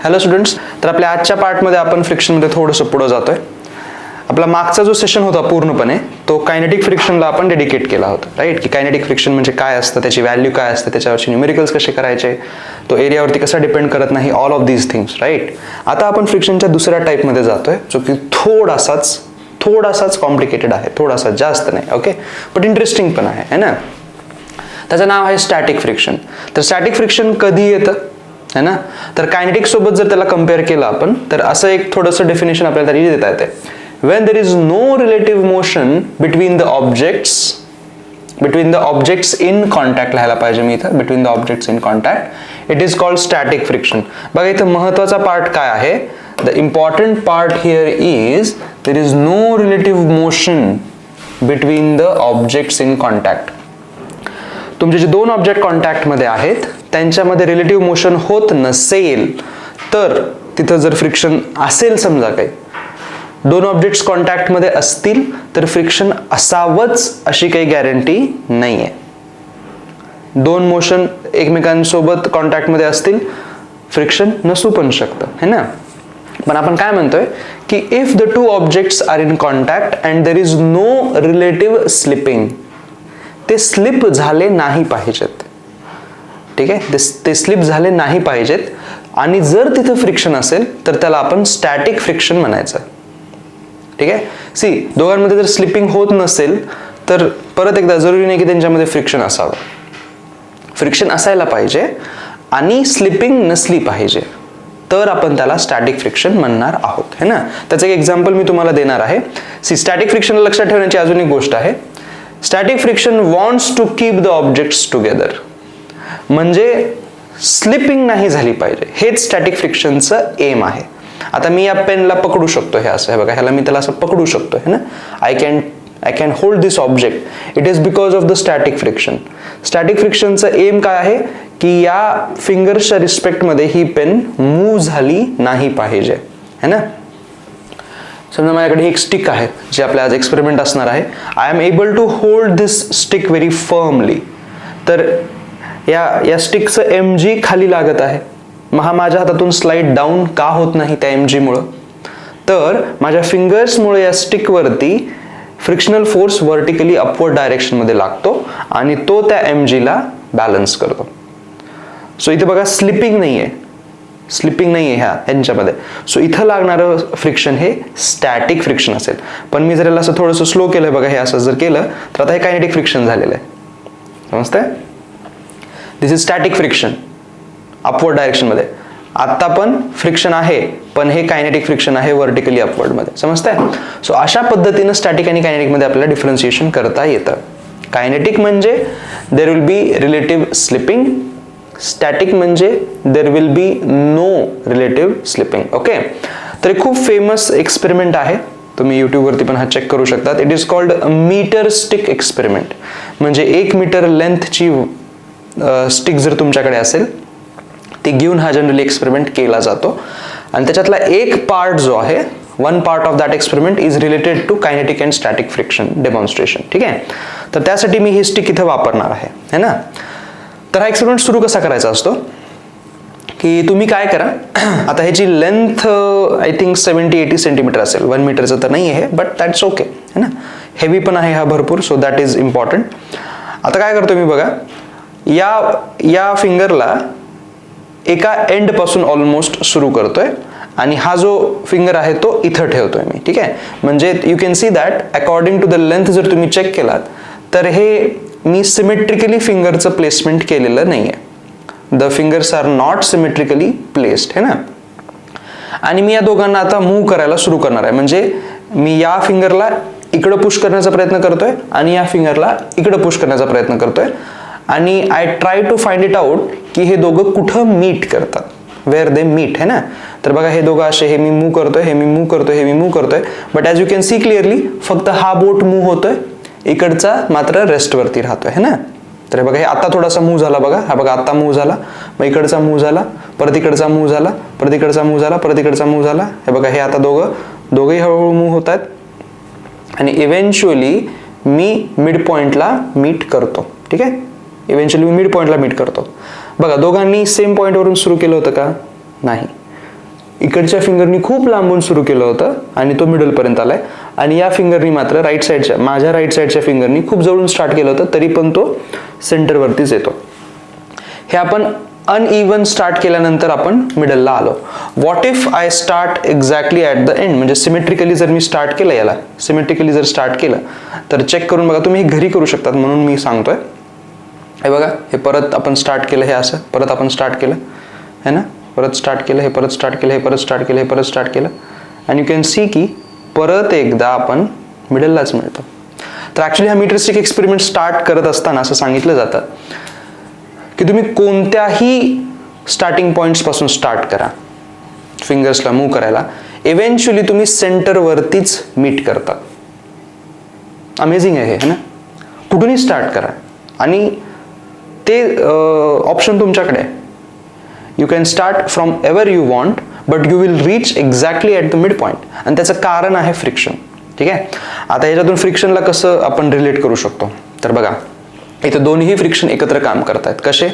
Hello students, तर आपल्या आजच्या पार्टमध्ये आपण फ्रिक्शनमध्ये थोडंसं पुढे जातोय. आपला मागचा जो सेशन होता पूर्णपणे तो कायनेटिक फ्रिक्शनला आपण डेडिकेट केला होता, राईट? की कायनेटिक फ्रिक्शन म्हणजे काय असतं, त्याची व्हॅल्यू काय असते, त्याच्यावरचे न्यूमेरिकल्स कसे करायचे, तो एरियावरती कसा डिपेंड करत नाही, all of these things, right? आता आपण फ्रिक्शनच्या दुसऱ्या टाईपमध्ये जातोय, जो की थोडासाच कॉम्प्लिकेटेड आहे, थोडासा, जास्त नाही, ओके? बट इंटरेस्टिंग पण आहे, है ना? त्याचं नाव आहे स्टॅटिक फ्रिक्शन. तर स्टॅटिक फ्रिक्शन कधी येतं, है ना? तर कायनेटिक सोबत जर त्याला कम्पेअर केलं आपण, तर असं एक थोडंसं डेफिनेशन आपल्याला तरी देता येते. When there is no relative motion between the objects in contact लिहायला पाहिजे मी इथं, between the objects in contact, it is called static friction. बघा इथं महत्वाचा पार्ट काय आहे? The important part here is there is no relative motion between the objects in contact. तुमचे जे दोन ऑब्जेक्ट कॉन्टॅक्ट मध्ये आहेत त्यांच्यामध्ये रिलेटिव्ह मोशन होत नसेल तर तिथं जर फ्रिक्शन असेल, समजा काही दोन ऑब्जेक्ट्स कॉन्टॅक्ट मध्ये असतील तर फ्रिक्शन असावंच अशी काही गॅरंटी नाहीये. दोन मोशन एकमेकांसोबत कॉन्टॅक्ट मध्ये असतील, फ्रिक्शन नसू पण शकतं, है ना? पण आपण काय म्हणतोय की if the two objects are in contact and there is no relative slipping, ते स्लिप झाले नाही पाहिजेत, ठीक आहे? ते स्लिप झाले नाही पाहिजेत आणि जर तिथं फ्रिक्शन असेल तर त्याला आपण स्टॅटिक फ्रिक्शन म्हणायचं, ठीक आहे? सी, दोघांमध्ये जर स्लिपिंग होत नसेल तर परत एकदा जरुरी नाही की त्यांच्यामध्ये फ्रिक्शन असावं. फ्रिक्शन असायला पाहिजे आणि स्लिपिंग नसली पाहिजे, तर आपण त्याला स्टॅटिक फ्रिक्शन म्हणणार आहोत, है ना? त्याचं एक एक्झाम्पल मी तुम्हाला देणार आहे. सी, स्टॅटिक फ्रिक्शन लक्षात ठेवण्याची अजून एक गोष्ट आहे. Static friction wants to keep the objects together, म्हणजे स्लिपिंग नाही झाली पाहिजे, हेच स्टॅटिक फ्रिक्शनचं एम आहे. आता मी या पेनला पकडू शकतो, हे असं आहे बघा, ह्याला मी त्याला असं पकडू शकतो, है ना? I can hold this object, it is because of the static friction. Static फ्रिक्शनचं एम काय आहे की या फिंगर्सच्या रिस्पेक्टमध्ये ही पेन मूव्ह झाली नाही पाहिजे, है ना? समजा माझ्याकडे एक स्टिक आहे जे आपल्या आज एक्सपेरिमेंट असणार आहे. I am able to hold this stick very firmly. तर या स्टिकचं एम जी खाली लागत आहे, मग हा माझ्या हातातून स्लाइड डाऊन का होत नाही त्या एम जी मुळे? तर माझ्या फिंगर्समुळे या स्टिकवरती frictional force vertically upward direction मध्ये लागतो आणि तो त्या एम जी ला बॅलन्स करतो. सो इथे बघा स्लिपिंग नाहीये ह्यांच्यामध्ये. सो इथं लागणारं फ्रिक्शन हे स्टॅटिक फ्रिक्शन असेल. पण मी जर याला असं थोडंसं स्लो केलं, बघा हे असं जर केलं तर आता हे कायनेटिक फ्रिक्शन झालेलं आहे, समजतंय? This is static friction upward direction मध्ये. आता पण फ्रिक्शन आहे पण हे कायनेटिक फ्रिक्शन आहे व्हर्टिकली अपवर्ड मध्ये, समजतंय? सो अशा पद्धतीनं स्टॅटिक आणि कायनेटिक मध्ये आपल्याला डिफरन्शिएशन करता येतं. कायनेटिक म्हणजे there will be relative slipping, static म्हणजे there will be no relative slipping, okay? तर खूप फेमस एक्सपेरिमेंट आहे, तुम्ही यूट्यूबवरती पण हा चेक करू शकतात. It is called metre stick experiment. म्हणजे 1 मीटर लेंथची स्टिक जर तुमच्याकडे असेल ती घेऊन हा जनरली एक्सपेरिमेंट केला जातो आणि त्याच्यातला एक पार्ट जो आहे, one part of that experiment is related to kinetic and static friction demonstration, ठीक आहे? तर त्यासाठी मी ही स्टिक इथं वापरणार आहे, है ना? तर हा एक्सपेरिमेंट सुरू कसा करायचा असतो की तुम्ही काय करा, आता ह्याची लेंथ आय थिंक 70-80 सेंटीमीटर असेल, 1 मीटरचं तर नाही आहे, बट दॅट्स ओके, है ना? हेवी पण आहे हा भरपूर, सो दॅट इज इम्पॉर्टंट. आता काय करतो मी बघा, या फिंगरला एका एंड पासून ऑलमोस्ट सुरू करतोय आणि हा जो फिंगर आहे तो इथं ठेवतोय मी, ठीक आहे? म्हणजे you can see that according to the length जर तुम्ही चेक केलात तर हे मी सिमेट्रिकली फिंगरचं प्लेसमेंट केलेलं नाहीये. The fingers are not symmetrically placed, है ना? आणि मी या दोघांना आता मूव्ह करायला सुरू करणार आहे. म्हणजे मी या फिंगरला इकडं पुश करण्याचा प्रयत्न करतोय आणि या फिंगरला इकडं पुश करण्याचा प्रयत्न करतोय आणि I try to find it out की हे दोघं कुठं मीट करतात, वेअर दे मीट, है ना? तर बघा हे दोघं असे, हे मी मूव्ह करतोय, हे मी मूव्ह करतोय, हे मी मूव्ह करतोय, but as you can C clearly फक्त हा बोट मूव्ह होतोय, इकडचा मात्र रेस्ट वरती राहतोय, है ना? तर बघा हे आता थोडासा मूव्ह झाला, बघा हा बघा आता मूव्ह झाला, मग इकडचा मूव्ह झाला, परत इकडचा मूव्ह झाला, परत इकडचा मूव्ह झाला, परत इकडचा मूव्ह झाला. हे बघा हे आता दोघंही हळूहळू मूव्ह होत आहेत आणि इव्हेंच्युअली मी मिड पॉइंटला मीट करतो, ठीक आहे? इव्हेंच्युअली मी मिड पॉइंटला मीट करतो. बघा दोघांनी सेम पॉइंटवरून सुरू केलं होतं का? नाही. इकडच्या फिंगरनी खूप लांबून सुरू केलं होतं आणि तो मिडल पर्यंत आलाय, आणि या फिंगरनी मात्र राईट साईडच्या, माझ्या राईट साईडच्या फिंगरनी खूप जवळून स्टार्ट केलं होतं, तरी पण तो सेंटरवरतीच येतो. हे आपण अनइवन स्टार्ट केल्यानंतर आपण मिडलला आलो. What if I start exactly at the end, म्हणजे सिमेट्रिकली जर मी स्टार्ट केलं, याला सिमेट्रिकली जर स्टार्ट केलं तर चेक करून बघा, तुम्ही हे घरी करू शकतात म्हणून मी सांगतोय. हे बघा, हे परत आपण स्टार्ट केलं, हे असं परत आपण स्टार्ट केलं है ना, परत स्टार्ट केलं, हे परत स्टार्ट केलं, हे परत स्टार्ट केलं, हे परत स्टार्ट केलं, अँड यू कॅन सी की परत एकदा आपण मिडललाच मिळतो. तर ॲक्च्युली हा मीटर स्टिक एक्सपेरिमेंट स्टार्ट करत असताना असं सांगितलं जातं की तुम्ही कोणत्याही स्टार्टिंग पॉईंट्सपासून स्टार्ट करा फिंगर्सला मूव्ह करायला, इव्हेंच्युअली तुम्ही सेंटरवरतीच मीट करता. अमेझिंग आहे हे ना, कुठूनही स्टार्ट करा आणि ते ऑप्शन तुमच्याकडे आहे. You can start from ever you want, but you will reach exactly at the mid point, आणि त्याचं कारण आहे फ्रिक्शन. ठीक आहे, आता याच्यातून फ्रिक्शनला कसं आपण रिलेट करू शकतो, तर बघा इथे दोन्ही फ्रिक्शन एकत्र काम करतायत. कसे,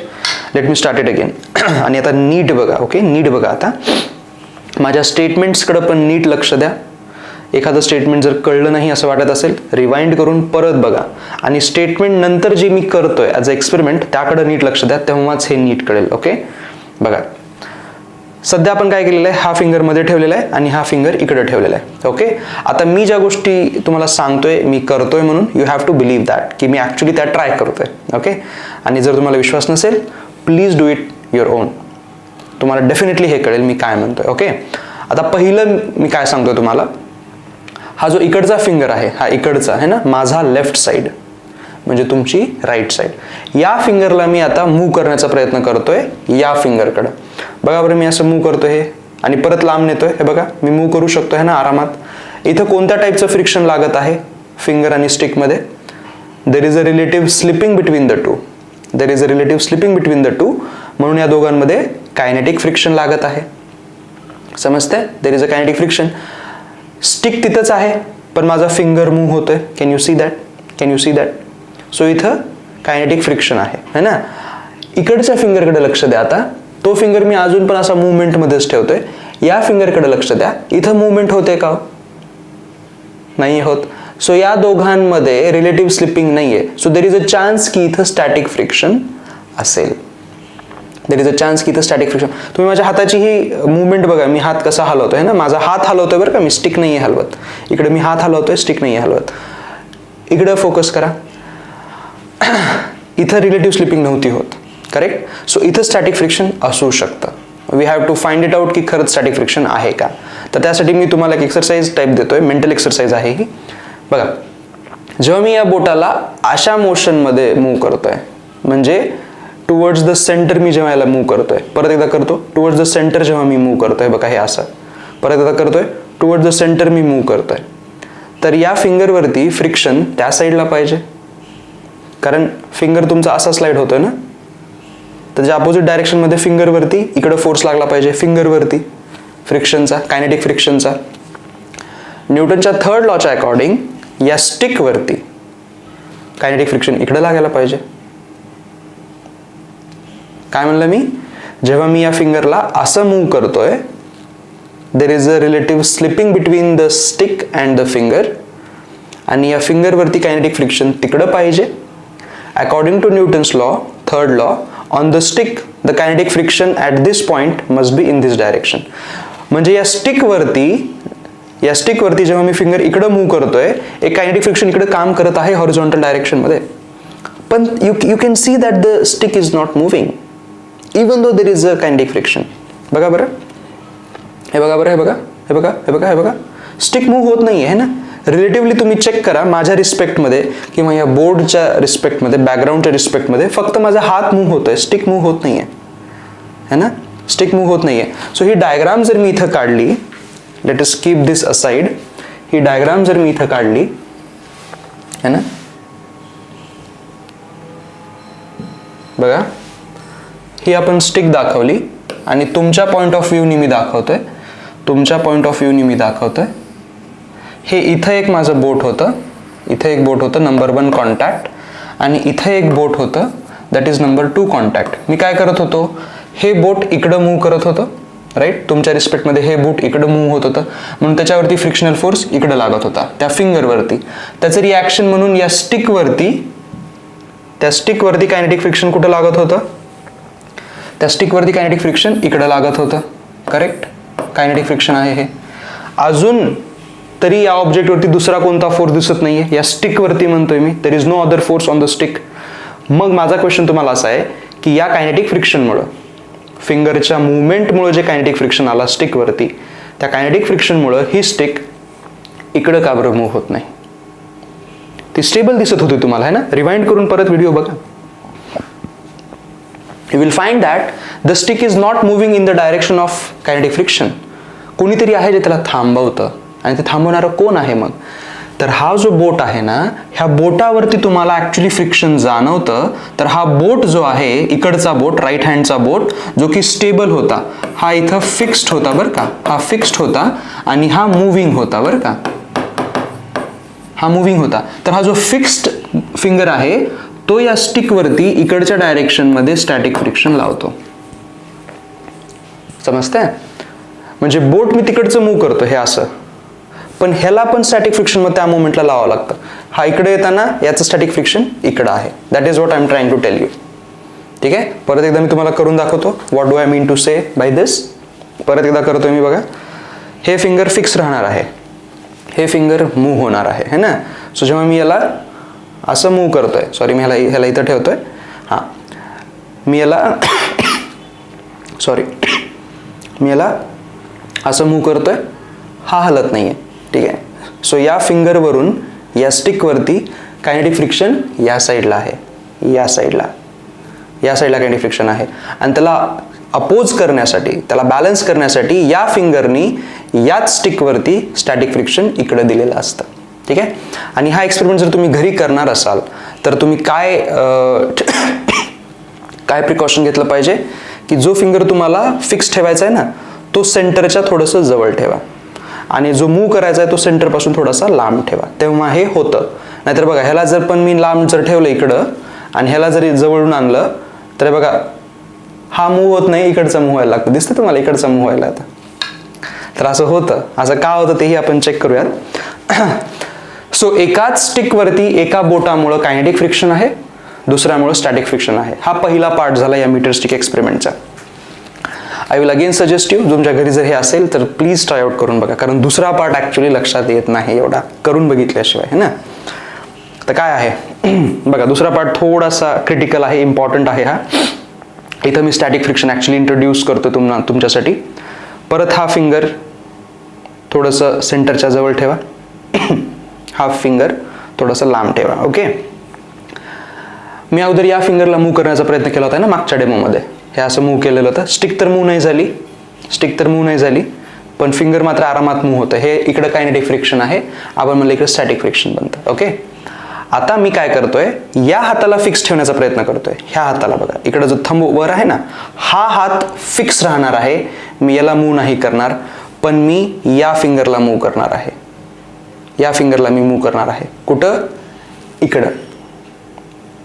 let me start it again. आणि आता नीट बघा, ओके नीट बघा, आता माझ्या स्टेटमेंट्सकडे पण नीट लक्ष द्या. एखादं स्टेटमेंट जर कळलं नाही असं वाटत असेल, रिवाइंड करून परत बघा, आणि स्टेटमेंट नंतर जे मी करतोय ॲज अ एक्सपेरिमेंट त्याकडे नीट लक्ष द्या, तेव्हाच हे नीट कळेल. ओके बघा, सध्या आपण काय केलेलं आहे, हा फिंगर मध्ये ठेवलेला आहे आणि हा फिंगर इकडे ठेवलेला आहे. ओके, आता मी ज्या गोष्टी तुम्हाला सांगतोय मी करतोय म्हणून you have to believe that की मी ॲक्च्युली त्या ट्राय करतोय. ओके, आणि जर तुम्हाला विश्वास नसेल, please do it your own, तुम्हाला डेफिनेटली हे कळेल मी काय म्हणतोय. ओके, आता पहिलं मी काय सांगतोय तुम्हाला, हा जो इकडचा फिंगर आहे, हा इकडचा आहे ना, माझा लेफ्ट साईड म्हणजे तुमची राईट साईड, या फिंगरला मी आता मूव्ह करण्याचा प्रयत्न करतोय या फिंगरकडे. बघा बरं, मी असं मूव्ह करतोय हे आणि परत लांब नेतोय, हे बघा मी मूव्ह करू शकतो है ना आरामात. इथं कोणत्या टाईपचं फ्रिक्शन लागत आहे फिंगर आणि स्टिकमध्ये, there is a relative slipping between the two, there is a relative slipping between the two, म्हणून या दोघांमध्ये कायनेटिक फ्रिक्शन लागत आहे. समजते, there is a kinetic friction. Stick तिथंच आहे पण माझा फिंगर मूव्ह होतोय, can you see that, can you see that. So इथं कायनेटिक फ्रिक्शन आहे है ना. इकडच्या फिंगरकडे लक्ष द्या, आता तो फिंगर मी अजून पण असा मुवमेंट मध्येच ठेवतोय, या फिंगरकडे लक्ष द्या, इथं मुवमेंट होते का, नाही होत. सो या दोघांमध्ये रिलेटिव्ह स्लिपिंग नाहीये, so there is a chance की इथं स्टॅटिक फ्रिक्शन असेल, देर इज अ चान्स की इथं स्टॅटिक फ्रिक्शन. तुम्ही माझ्या हाताची ही मुवमेंट बघा, मी हात कसा हलवतोय ना, माझा हात हलवतोय बरं का, मी स्टिक नाहीये हलवत, इकडे मी हात हलवतोय, स्टिक नाहीये हलवत. इकडे फोकस करा, इथं रिलेटिव्ह स्लिपिंग नव्हती होत, करेक्ट. सो इथं स्टॅटिक फ्रिक्शन असू शकतं. We have to find it out की खरंच स्टॅटिक फ्रिक्शन आहे का. तर त्यासाठी मी तुम्हाला एक एक्सरसाइज टाईप देतोय, मेंटल एक्सरसाइज आहे ही. बघा, जेव्हा मी या बोटाला अशा मोशनमध्ये मूव्ह करतोय, म्हणजे टुवर्ड्स द सेंटर मी जेव्हा याला मूव्ह करतोय, परत एकदा करतो, टुवर्ड्स द सेंटर जेव्हा मी मूव्ह करतोय, बघा हे असं, परत एकदा करतोय, towards the centre me move करतोय, तर या फिंगरवरती फ्रिक्शन त्या साईडला पाहिजे, कारण फिंगर तुमचा असा स्लाइड होतोय ना, त्याच्या अपोजिट डायरेक्शनमध्ये फिंगरवरती इकडे फोर्स लागला पाहिजे, फिंगरवरती फ्रिक्शनचा, कायनेटिक फ्रिक्शनचा. न्यूटनच्या थर्ड लॉच्या अकॉर्डिंग या स्टिकवरती कायनेटिक फ्रिक्शन इकडे लागायला पाहिजे. काय म्हणलं मी, जेव्हा मी या फिंगरला असं मूव्ह करतोय, there is a relative slipping between the stick and the finger, आणि या फिंगरवरती कायनेटिक फ्रिक्शन तिकडं पाहिजे. According to Newton's law, third law, on the stick the kinetic friction at this point must be in this direction. म्हणजे या स्टिकवरती जेव्हा मी finger इकडं move करतोय, एक कायनेटिक फ्रिक्शन इकडे काम करत आहे हॉरिझॉन्टल डायरेक्शनमध्ये, पण you can see that the stick is not moving even though there is a kinetic friction. बघा बरं, हे बघा बरं, हे बघा, हे बघा, हे बघा, हे बघा, स्टिक मूव्ह होत नाही आहे ना. रिलेटिव्हली तुम्ही चेक करा, माझ्या रिस्पेक्टमध्ये किंवा या बोर्डच्या रिस्पेक्टमध्ये, बॅकग्राऊंडच्या रिस्पेक्टमध्ये फक्त माझा हात मूव्ह होतोय, स्टिक मूव्ह होत नाहीये है ना, स्टिक मूव्ह होत नाहीये. सो ही डायग्राम जर मी इथं काढली, लेट अस कीप दिस असाइड, ही डायग्राम जर मी इथं काढली है ना, बघा ही आपण स्टिक दाखवली आणि तुमच्या पॉइंट ऑफ व्ह्यूनी मी दाखवतोय, तुमच्या पॉइंट ऑफ व्ह्यूनी मी दाखवतोय. हे इथं एक माझं बोट होतं, इथं एक बोट होतं नंबर 1 कॉन्टॅक्ट, आणि इथं एक बोट होतं दॅट इज नंबर 2 कॉन्टॅक्ट. मी काय करत होतो, हे बोट इकडं मूव्ह करत होतं राईट. तुमच्या रिस्पेक्टमध्ये हे बूट इकडं मूव्ह होत होतं म्हणून त्याच्यावरती फ्रिक्शनल फोर्स इकडं लागत होता त्या फिंगरवरती. त्याचं रिॲक्शन म्हणून या स्टिकवरती कायनेटिक फ्रिक्शन कुठं लागत होतं, त्या स्टिकवरती कायनेटिक फ्रिक्शन इकडं लागत होतं. करेक्ट, कायनेटिक फ्रिक्शन आहे हे. अजून तरी या ऑब्जेक्टवरती दुसरा कोणता फोर्स दिसत नाहीये, या स्टिकवरती म्हणतोय मी. There is no other force on the stick. मग माझा क्वेश्चन तुम्हाला असा आहे की या कायनेटिक फ्रिक्शनमुळं, फिंगरच्या मुवमेंटमुळे जे कायनेटिक फ्रिक्शन आला स्टिकवरती, त्या कायनेटिक फ्रिक्शनमुळं ही स्टिक इकडं का बरं मूव्ह होत नाही. ती स्टेबल दिसत होती तुम्हाला, है ना. रिवाइंड करून परत व्हिडिओ बघा. You will find that the stick is not moving in the direction of kinetic friction. कोणीतरी आहे जे त्याला थांबवतं, आणि ते थांबवणारं कोण आहे मग, तर हा जो बोट आहे ना, ह्या बोटावरती तुम्हाला ऍक्च्युली फ्रिक्शन जाणवतं. तर हा बोट जो आहे, इकडचा बोट, राईट हँडचा बोट, जो की स्टेबल होता, हा इथं फिक्स्ड होता बरं का, हा फिक्स्ड होता आणि हा मुव्हिंग होता बरं का, हा मुव्हिंग होता. तर हा जो फिक्स्ड फिंगर आहे तो या स्टिकवरती इकडच्या डायरेक्शनमध्ये स्टॅटिक फ्रिक्शन लावतो. समजतंय. म्हणजे बोट मी तिकडचं मूव्ह करतो हे असं, पण ह्याला पण स्टॅटिक फ्रिक्शन मग त्या मोमेंटला लावावं लागतं. हा इकडे येताना याचं स्टॅटिक फ्रिक्शन इकडं आहे. That is what I am trying to tell you. ठीक आहे. परत एकदा मी तुम्हाला करून दाखवतो. What do I mean to say by this. परत एकदा करतोय मी बघा. हे फिंगर फिक्स राहणार आहे, हे फिंगर मूव्ह होणार आहे, है ना. सो जेव्हा मी याला असं मूव्ह करतोय, सॉरी मी ह्याला इथं ठेवतोय, हां, मी याला मी याला असं मूव्ह करतोय, हा हलत नाहीये. ठीक आहे. सो या फिंगरवरून या स्टिकवरती कायनेटिक फ्रिक्शन या साईडला आहे, या साईडला कायनेटिक फ्रिक्शन आहे. आणि त्याला अपोज करण्यासाठी, त्याला बॅलन्स करण्यासाठी या फिंगरनी याच स्टिकवरती स्टॅटिक फ्रिक्शन इकडे दिलेलं असतं. ठीक आहे. आणि हा एक्सपेरिमेंट जर तुम्ही घरी करणार असाल तर तुम्ही काय प्रिकॉशन घेतलं पाहिजे की जो फिंगर तुम्हाला फिक्स ठेवायचा आहे ना, तो सेंटरच्या थोडंसं जवळ ठेवा आणि जो मूव्ह करायचा आहे तो सेंटरपासून थोडासा लांब ठेवा, तेव्हा हे होतं. नाहीतर बघा, ह्याला जर पण मी लांब जर ठेवलं इकडं आणि ह्याला जरी जवळून आणलं तर बघा हा मूव्ह होत नाही, इकडचा मूव्ह व्हायला लागतं. दिसतं तुम्हाला इकडचा मूव्ह व्हायला आता. तर असं होतं. असं का होतं तेही आपण चेक करूयात. सो एकाच स्टिकवरती एका बोटामुळं कायनेटिक फ्रिक्शन आहे, दुसऱ्यामुळं स्टॅटिक फ्रिक्शन आहे. हा पहिला पार्ट झाला या मीटर स्टिक एक्सपेरिमेंटचा. I will again suggest you, तुमच्या घरी जर हे असेल तर प्लीज ट्राय आउट करून बघा, कारण दुसरा पार्ट ॲक्च्युली लक्षात येत नाही एवढा करून बघितल्याशिवाय, है ना. तर काय आहे बघा, दुसरा पार्ट थोडासा क्रिटिकल आहे, इम्पॉर्टंट आहे हा. इथं मी स्टॅटिक फ्रिक्शन ॲक्च्युली इंट्रोड्यूस करतो तुमच्यासाठी. परत हा फिंगर थोडंसं सेंटरच्या जवळ ठेवा, हा फिंगर थोडंसं लांब ठेवा. ओके. मी अगोदर या फिंगरला मूव्ह करण्याचा प्रयत्न केला होता ना मागच्या डेमोमध्ये. हे असं मूव्ह केलेलं होतं. स्टिक तर मूव्ह नाही झाली, पण फिंगर मात्र आरामात मूव्ह होतं. हे इकडं कायनेटिक फ्रिक्शन आहे, आपण म्हणलं इकडे स्टॅटिक फ्रिक्शन बनतं. ओके. आता मी काय करतोय, या हाताला फिक्स ठेवण्याचा प्रयत्न करतोय. ह्या हाताला बघा, इकडं जो थंब वर आहे ना, हा हात फिक्स राहणार आहे. मी याला मूव्ह नाही करणार, पण मी या फिंगरला मूव्ह करणार आहे. या फिंगरला मी मूव्ह करणार आहे. कुठं? इकडं.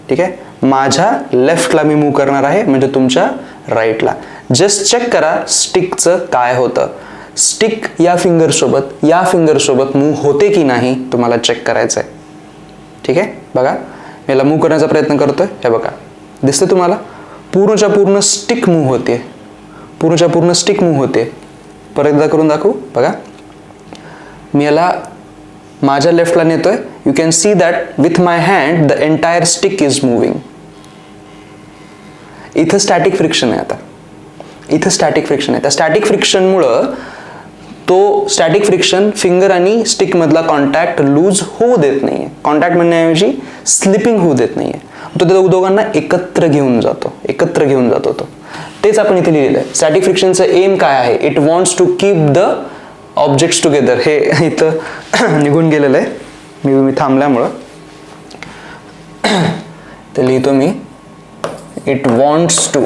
ठीक आहे. माझ्या लेफ्टला मी मूव्ह करणार आहे, म्हणजे तुमच्या राईटला. जस्ट चेक करा स्टिकचं काय होतं. स्टिक या फिंगरसोबत मूव्ह होते की नाही तुम्हाला चेक करायचं आहे. ठीक आहे. बघा, मी याला मूव्ह करण्याचा प्रयत्न करतोय. हे बघा, दिसतं तुम्हाला पूर्णच्या पूर्ण स्टिक मूव्ह होते. परत एकदा करून दाखवू. बघा, मी याला माझ्या लेफ्टला नेतोय. You can see that with my hand the entire stick is moving. इथं स्टॅटिक फ्रिक्शन आहे. त्या स्टॅटिक फ्रिक्शनमुळं तो स्टॅटिक फ्रिक्शन फिंगर आणि स्टिक मधला कॉन्टॅक्ट लूज होऊ देत नाहीये. कॉन्टॅक्ट म्हणण्याऐवजी स्लिपिंग होऊ देत नाहीये. तो त्या दोघांना एकत्र घेऊन जातो तो. तेच आपण इथे लिहिलेलं आहे. स्टॅटिक फ्रिक्शनचं एम काय आहे? It wants to keep the objects together. हे इथं निघून गेलेलं आहे, मी थांबल्यामुळं ते लिहितो मी. It wants to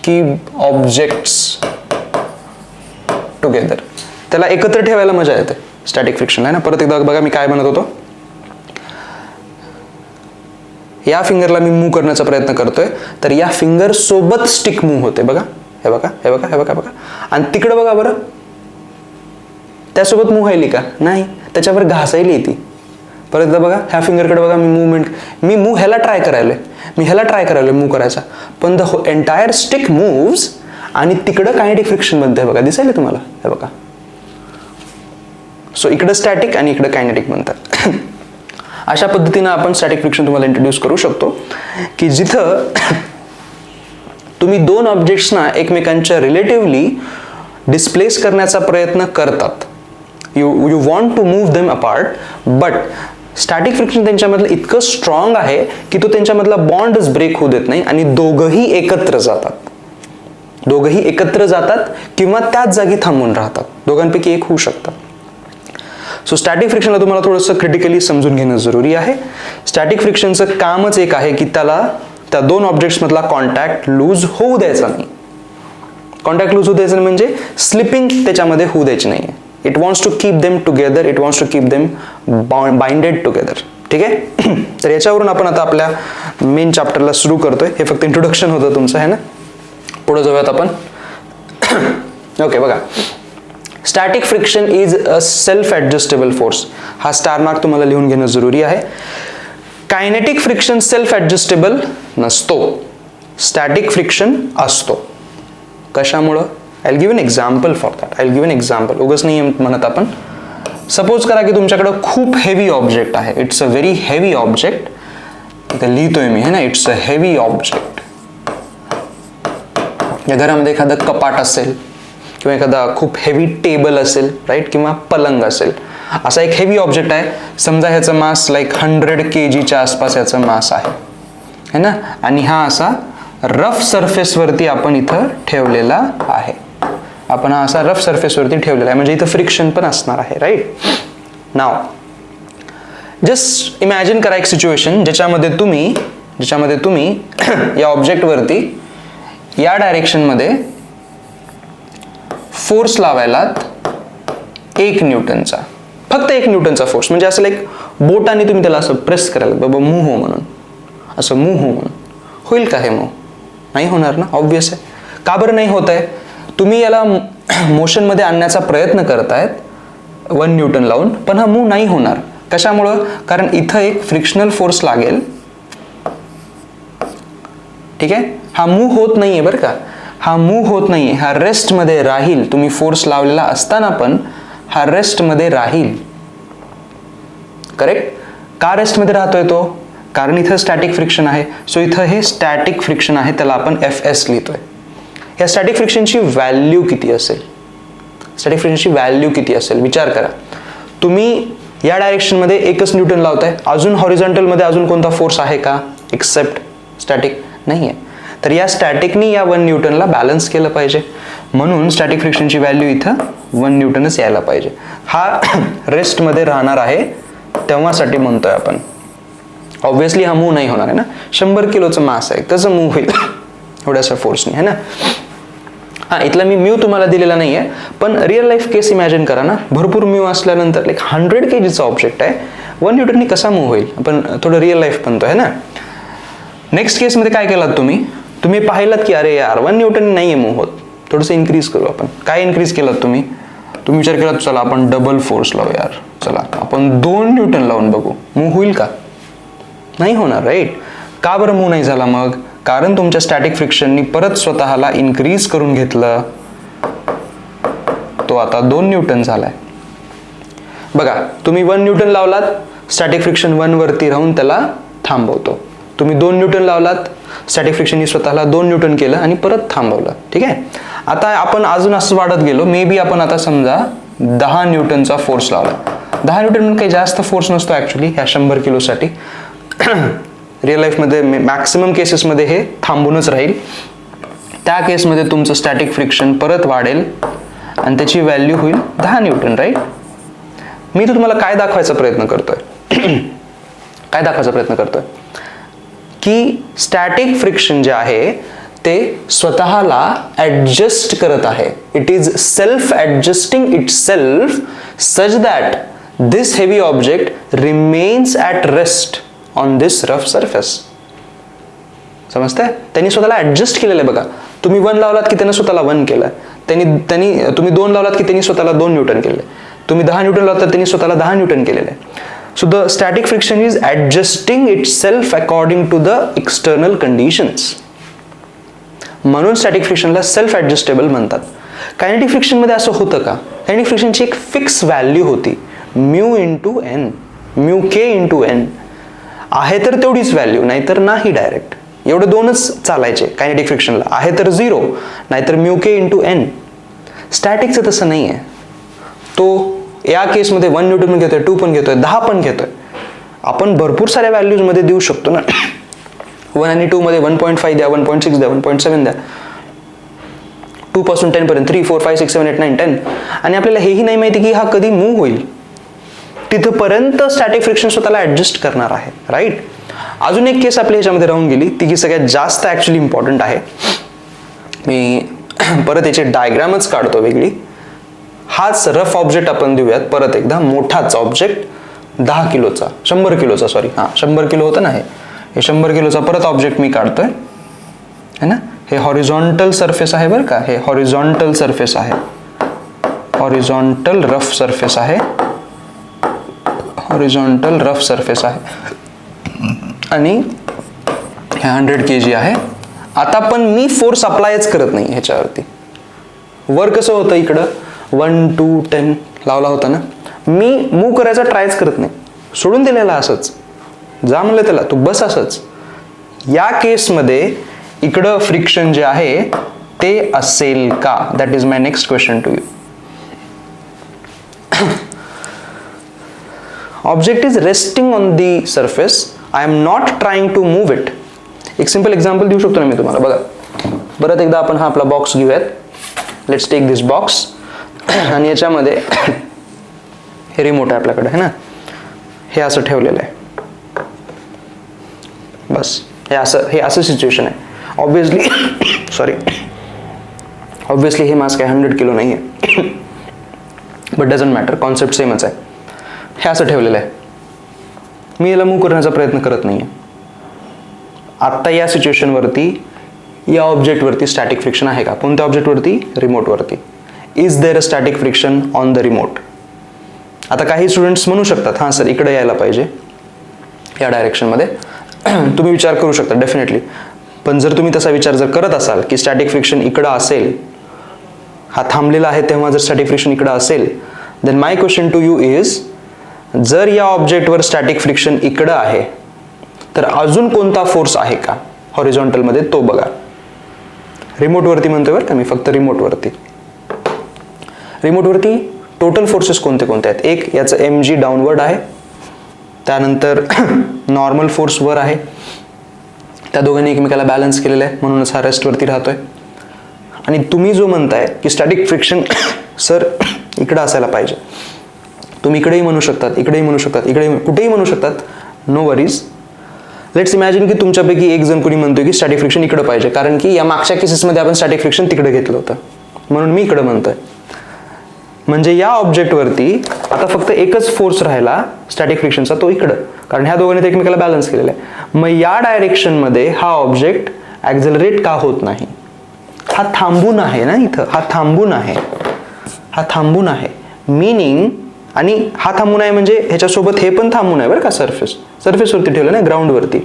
keep objects together. त्याला एकत्र ठेवायला मजा येते स्टॅटिक फ्रिक्शन आहे ना. परत एकदा बघा मी काय म्हणत होतो. या फिंगरला मी मूव्ह करण्याचा प्रयत्न करतोय, तर या फिंगर सोबत स्टिक मूव्ह होते. बघा, हे बघा हे बघा हे बघा बघा. आणि तिकडं बघा बरं, त्यासोबत मूव्ह व्हायली का? नाही, त्याच्यावर घासायली ती. परत एकदा बघा, ह्या फिंगरकडे बघा, मी मूव्ह ह्याला ट्राय करायलोय मूव्ह करायचा, पण द एंटायर स्टिक मूव्स आणि तिकडं कायनेटिक फ्रिक्शन बनतंय बघा, दिसायला तुम्हाला? हे बघा. सो इकडं स्टॅटिक आणि इकडं कायनेटिक बनतात. अशा पद्धतीनं आपण स्टॅटिक फ्रिक्शन तुम्हाला इंट्रोड्यूस करू शकतो की जिथं तुम्ही दोन ऑब्जेक्ट्सना एकमेकांच्या रिलेटिव्हली डिस्प्लेस करण्याचा प्रयत्न करतात. You want to move them apart, but static friction त्यांच्यामधलं इतकं स्ट्रॉंग आहे की तो त्यांच्यामधला बॉन्डच ब्रेक होऊ देत नाही आणि दोघंही एकत्र जातात किंवा त्याच जागी थांबून राहतात. दोघांपैकी एक होऊ शकतात. सो स्टॅटिक फ्रिक्शनला तुम्हाला थोडंसं क्रिटिकली समजून घेणं जरुरी आहे. स्टॅटिक फ्रिक्शनचं कामच एक आहे की त्या दोन ऑब्जेक्ट्समधला कॉन्टॅक्ट लूज होऊ द्यायचा नाही. कॉन्टॅक्ट लूज होऊ द्यायचं नाही म्हणजे स्लिपिंग त्याच्यामध्ये होऊ द्यायची नाही. It wants to keep them together, it wants to keep them binded together. ठीक आहे. तर याच्यावरून आपण आता आपल्या मेन चॅप्टरला सुरू करतोय. हे फक्त इंट्रोडक्शन होतं तुमचं, आहे ना. पुढे जाऊयात आपण. ओके, बघा, static friction is a self adjustable force. हा स्टार मार्क तुम्हाला लिहून घेणं जरुरी आहे. कायनेटिक फ्रिक्शन सेल्फ ॲडजस्टेबल नसतो, स्टॅटिक फ्रिक्शन असतो. कशामुळं? I will give an example for that. उगाच नाही म्हणत आपण. सपोज करा की तुमच्याकडं खूप हेवी ऑब्जेक्ट आहे. It's a very heavy object. इथे लिहितोय मी, है ना. It's a heavy object. या घरामध्ये एखादं कपाट असेल किंवा एखादा खूप हेवी टेबल असेल, राईट, किंवा पलंग असेल. असा एक हेवी ऑब्जेक्ट आहे. समजा ह्याचं मास लाईक 100 kg आसपास ह्याचं मास आहे, है ना. आणि हा असा रफ सरफेसवरती आपण इथं ठेवलेला आहे. म्हणजे इथं फ्रिक्शन पण असणार आहे, राईट. नाव जस्ट इमॅजिन करा एक सिच्युएशन ज्याच्यामध्ये तुम्ही या ऑब्जेक्टवरती या डायरेक्शनमध्ये फोर्स लावायलात 1 न्यूटनचा, फक्त 1 न्यूटनचा फोर्स. म्हणजे असं एक बोटाने तुम्ही त्याला असं प्रेस करायला, बाबा मूव्ह हो म्हणून, असं मूव्ह हो म्हणून. होईल का हे मूव्ह? नाही होणार ना. ऑब्वियस आहे. का बरं नाही होत आहे? तुम्ही याला मोशनमध्ये आणण्याचा प्रयत्न करतायत 1 न्यूटन लावून, पण हा मूव्ह नाही होणार. कशामुळं? कारण इथं एक फ्रिक्शनल फोर्स लागेल. ठीक आहे. हा मूव्ह होत नाहीये बरं का. हा मूव्ह होत नाहीये, हा रेस्टमध्ये राहील. तुम्ही फोर्स लावलेला असताना पण हा रेस्टमध्ये राहील. करेक्ट. का रेस्टमध्ये राहतोय तो? कारण इथं स्टॅटिक फ्रिक्शन आहे. सो इथं हे स्टॅटिक फ्रिक्शन आहे, त्याला आपण Fs लिहितोय. या स्टॅटिक फ्रिक्शनची व्हॅल्यू किती असेल? विचार करा. तुम्ही या डायरेक्शनमध्ये 1 न्यूटन लावताय. अजून हॉरिझॉन्टलमध्ये अजून कोणता फोर्स आहे का एक्सेप्ट स्टॅटिक? नाही आहे. तर या स्टॅटिकनी या 1 न्यूटनला बॅलन्स केलं पाहिजे. म्हणून स्टॅटिक फ्रिक्शनची व्हॅल्यू इथं 1 न्यूटनच यायला पाहिजे. हा रेस्टमध्ये राहणार आहे तेव्हासाठी म्हणतोय आपण. ऑब्व्हियसली हा मूव्ह नाही होणार आहे ना. 100 किलोचं मास आहे, कसं मूव्ह होईल एवढ्याशा फोर्सने, है ना. हा, इथला मी म्यू तुम्हाला दिलेला नाही आहे, पण रिअल लाईफ केस इमॅजिन करा ना. भरपूर म्यू असल्यानंतर लाईक 100 kgचा ऑब्जेक्ट आहे, 1 न्यूटननी कसा मूव्ह होईल? आपण थोडं रिअल लाईफ बनतो, है ना. नेक्स्ट केसमध्ये काय केलात तुम्ही पाहिलात की अरे यार 1 न्यूटन नाही आहे मूव्ह होत, थोडंसं इन्क्रीज करू आपण. काय इन्क्रीज केलात तुम्ही विचार केलात, चला आपण डबल फोर्स लावू यार, चला आपण 2 न्यूटन लावून बघू, मूव्ह होईल का? नाही होणार, राईट. का बरं मूव्ह नाही झाला मग? कारण तुमच्या स्टॅटिक फ्रिक्शननी परत स्वतःला इन्क्रीज करून घेतलं. तो आता 2 न्यूटन झालाय. बघा, तुम्ही 1 न्यूटन लावलात, स्टॅटिक फ्रिक्शन 1 वरती राहून त्याला थांबवतो. तुम्ही 2 न्यूटन लावलात, स्टॅटिक फ्रिक्शननी स्वतःला 2 न्यूटन केलं आणि परत थांबवलं. ठीक आहे. आता आपण अजून असं वाढत गेलो. मे बी आपण आता समजा 10 न्यूटनचा फोर्स लावला. 10 न्यूटन म्हणजे काही जास्त फोर्स नसतो ॲक्च्युली ह्या 100 किलोसाठी. रिअल लाईफमध्ये मॅक्सिमम केसेसमध्ये हे थांबूनच राहील. त्या केसमध्ये तुमचं स्टॅटिक फ्रिक्शन परत वाढेल आणि त्याची व्हॅल्यू होईल 10 न्यूटन, राईट. मी तर तुम्हाला काय दाखवायचा प्रयत्न करतोय की स्टॅटिक फ्रिक्शन जे आहे ते स्वतःला ॲडजस्ट करत आहे. It is self ॲडजस्टिंग it self such that this heavy object remains at rest on this rough surface. समजतंय? त्यांनी स्वतःला ॲडजस्ट केलेलं आहे बघा. तुम्ही 1 लावलात की त्याने स्वतःला 1 केलं, तुम्ही 2 लावलात की त्यांनी स्वतःला 2 न्यूटन केले, तुम्ही 10 न्यूटन लावलात तर त्यांनी स्वतःला 10 न्यूटन केलेलं आहे. So the static friction is adjusting itself according to the external conditions. म्हणून स्टॅटिक फ्रिक्शनला सेल्फ ॲडजस्टेबल म्हणतात. कायनेटिक फ्रिक्शनमध्ये असं होतं का? कायनेटिक फ्रिक्शनची एक फिक्स व्हॅल्यू होती, म्यू इंटू एन, म्यू के इंटू एन. आहे तर तेवढीच व्हॅल्यू, नाहीतर नाही डायरेक्ट. एवढे दोनच चालायचे कायनेटिक फ्रिक्शनला, आहे तर 0, नाहीतर म्यू के इंटू एन. स्टॅटिकचं तसं नाही आहे. तो या केसमध्ये 1 न्यूटन पण घेतोय, 2 पण घेतोय, 10 पण घेतोय. आपण भरपूर साऱ्या व्हॅल्यूजमध्ये देऊ शकतो ना. 1 आणि 2 मध्ये 1.5 द्या, 1.6 द्या, 1.7 द्या, 2 पासून 10 पर्यंत 3, 4, 5, 6, 7, 8, 9, 10. आणि आपल्याला हेही नाही माहिती की हा कधी मूव्ह होईल. तिथपर्यंत स्टॅटिक फ्रिक्शन स्वतःला ऍडजस्ट करणार आहे, राईट. अजून एक केस आपल्या ह्याच्यामध्ये राहून गेली, ती की सगळ्यात जास्त ऍक्च्युली इम्पॉर्टंट आहे. मी परत याची डायग्रामच काढतो वेगळी. हाच रफ ऑब्जेक्ट आपण देऊयात परत एकदा, मोठाच ऑब्जेक्ट 10 किलोचा, 100 किलोचा, सॉरी 100 किलो होतं ना, हे 100 किलोचा परत ऑब्जेक्ट मी काढतोय है ना. हे हॉरिझॉन्टल सरफेस आहे बरं का, हे हॉरिझॉन्टल सरफेस आहे, हॉरिझॉन्टल रफ सरफेस आहे, हॉरिझॉन्टल रफ सरफेस आहे, आणि हे 100 kg आहे. आता पण मी फोर्स अप्लायच करत नाही ह्याच्यावरती. वर कसं होतं, इकडं 1, 2, 10 लावला होता ना, मी मूव्ह करायचा ट्रायच करत नाही, सोडून दिलेला असंच, जा म्हणलं त्याला तू बस असंच. या केसमध्ये इकडं फ्रिक्शन जे आहे ते असेल का? That is my next question to you. Object is resting on the surface, I am not trying to move it. एक सिंपल एक्झाम्पल देऊ शकतो ना मी तुम्हाला, बघा. परत एकदा आपण हा आपला बॉक्स घेऊयात. Let's take this box. आणि याच्यामध्ये हे रिमोट आहे आपल्याकडे, है ना. हे असं ठेवलेलं आहे, बस. हे असं सिच्युएशन आहे. ऑब्विसली ऑब्विसली हे मास काय 100 किलो नाही आहे, बट डझंट मॅटर, कॉन्सेप्ट सेमच आहे. हे असं ठेवलेलं आहे, मी याला मूव्ह करण्याचा प्रयत्न करत नाही आहे. आत्ता या सिच्युएशनवरती या ऑब्जेक्टवरती स्टॅटिक फ्रिक्शन आहे का? कोणत्या ऑब्जेक्टवरती? रिमोटवरती. Is there a static friction on the remote? आता काही स्टुडंट्स म्हणू शकतात, हां सर इकडे यायला पाहिजे, या डायरेक्शनमध्ये. तुम्ही विचार करू शकता डेफिनेटली. पण जर तुम्ही तसा विचार जर करत असाल की स्टॅटिक फ्रिक्शन इकडं असेल, हा थांबलेला आहे तेव्हा जर स्टॅटिक फ्रिक्शन इकडं असेल, then my question to you is, जर या ऑब्जेक्टवर स्टॅटिक फ्रिक्शन इकडं आहे तर अजून कोणता फोर्स आहे का हॉरिझॉन्टलमध्ये, तो बघा. रिमोटवरती म्हणतोय बरं का मी, फक्त रिमोटवरती. रिमोटवरती टोटल फोर्सेस कोणते कोणते आहेत? एक याचं mg डाऊनवर्ड आहे, त्यानंतर नॉर्मल फोर्स वर आहे, त्या दोघांनी एकमेकाला बॅलन्स केलेलं आहे, म्हणूनच हा रेस्टवरती राहतोय. आणि तुम्ही जो म्हणताय की स्टॅटिक फ्रिक्शन सर इकडं असायला पाहिजे, तुम्ही इकडेही म्हणू शकतात, इकडेही म्हणू शकतात, इकडे कुठेही म्हणू शकतात, नो वरीज. लेट्स इमॅजिन की तुमच्यापैकी एक जण कोणी म्हणतोय की स्टॅटिक फ्रिक्शन इकडं पाहिजे, कारण की या मागच्या केसेसमध्ये आपण स्टॅटिक फ्रिक्शन तिकडे घेतलं होतं, म्हणून मी इकडं म्हणतोय. म्हणजे या ऑब्जेक्टवरती आता फक्त एकच फोर्स राहिला स्टॅटिक फ्रिक्शनचा, तो इकडं, कारण ह्या दोघांनी एकमेकाला बॅलन्स केलेला आहे. मग या डायरेक्शनमध्ये हा ऑब्जेक्ट ॲक्झलरेट का होत नाही? हा थांबून आहे ना इथं, हा थांबून आहे, हा थांबून आहे. मीनिंग, आणि हा थांबून आहे म्हणजे ह्याच्यासोबत हे पण थांबून आहे बरं का, सरफेसवरती ठेवलं ना, ग्राउंडवरती.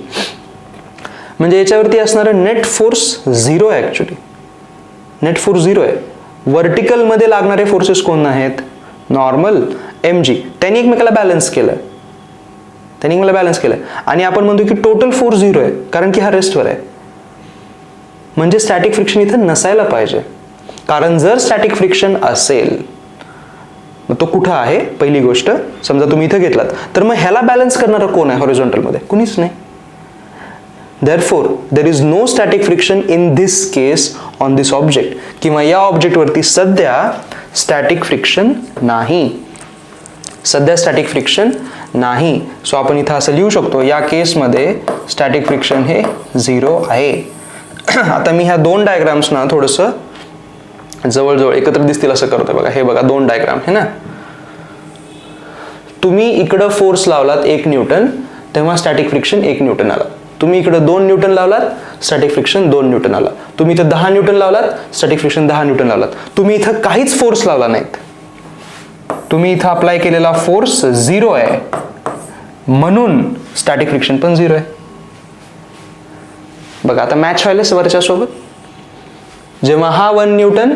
म्हणजे याच्यावरती असणारं नेट फोर्स 0 आहे ॲक्च्युली, नेट फोर्स 0 आहे. वर्टिकलमध्ये लागणारे फोर्सेस कोण आहेत? नॉर्मल, mg, त्यांनी एकमेकाला बॅलन्स केलं, आणि आपण म्हणतो की टोटल फोर्स 0 आहे, कारण की हा रेस्टवर आहे. म्हणजे स्टॅटिक फ्रिक्शन इथं नसायला पाहिजे, कारण जर स्टॅटिक फ्रिक्शन असेल मग तो कुठं आहे? पहिली गोष्ट, समजा तुम्ही इथं घेतलात तर मग ह्याला बॅलन्स करणारं कोण आहे हॉरिझॉन्टलमध्ये? कुणीच नाही. Therefore, there is no static friction in this case on this object. किंवा या ऑब्जेक्टवरती सध्या स्टॅटिक फ्रिक्शन नाही, सध्या स्टॅटिक फ्रिक्शन नाही. सो आपण इथं असं लिहू शकतो, या केसमध्ये स्टॅटिक फ्रिक्शन हे 0 आहे. आता मी ह्या दोन डायग्राम्सना थोडंसं जवळजवळ एकत्र दिसतील असं करतोय बघा. हे बघा 2 डायग्राम है ना. तुम्ही इकडं फोर्स लावलात 1 न्यूटन, तेव्हा स्टॅटिक फ्रिक्शन 1 न्यूटन आला. तुम्ही इकडे 2 न्यूटन लावलात, स्टॅटिक फ्रिक्शन 2 न्यूटन आला. तुम्ही इथं 10 न्यूटन लावलात, स्टॅटिक फ्रिक्शन 10 न्यूटन लावलात. तुम्ही इथं काहीच फोर्स लावला नाहीत, तुम्ही इथं अप्लाय केलेला फोर्स 0 आहे, म्हणून स्टॅटिक फ्रिक्शन पण 0 आहे. बघा आता मॅच व्हायलाच वरच्या सोबत. जेव्हा हा 1 न्यूटन,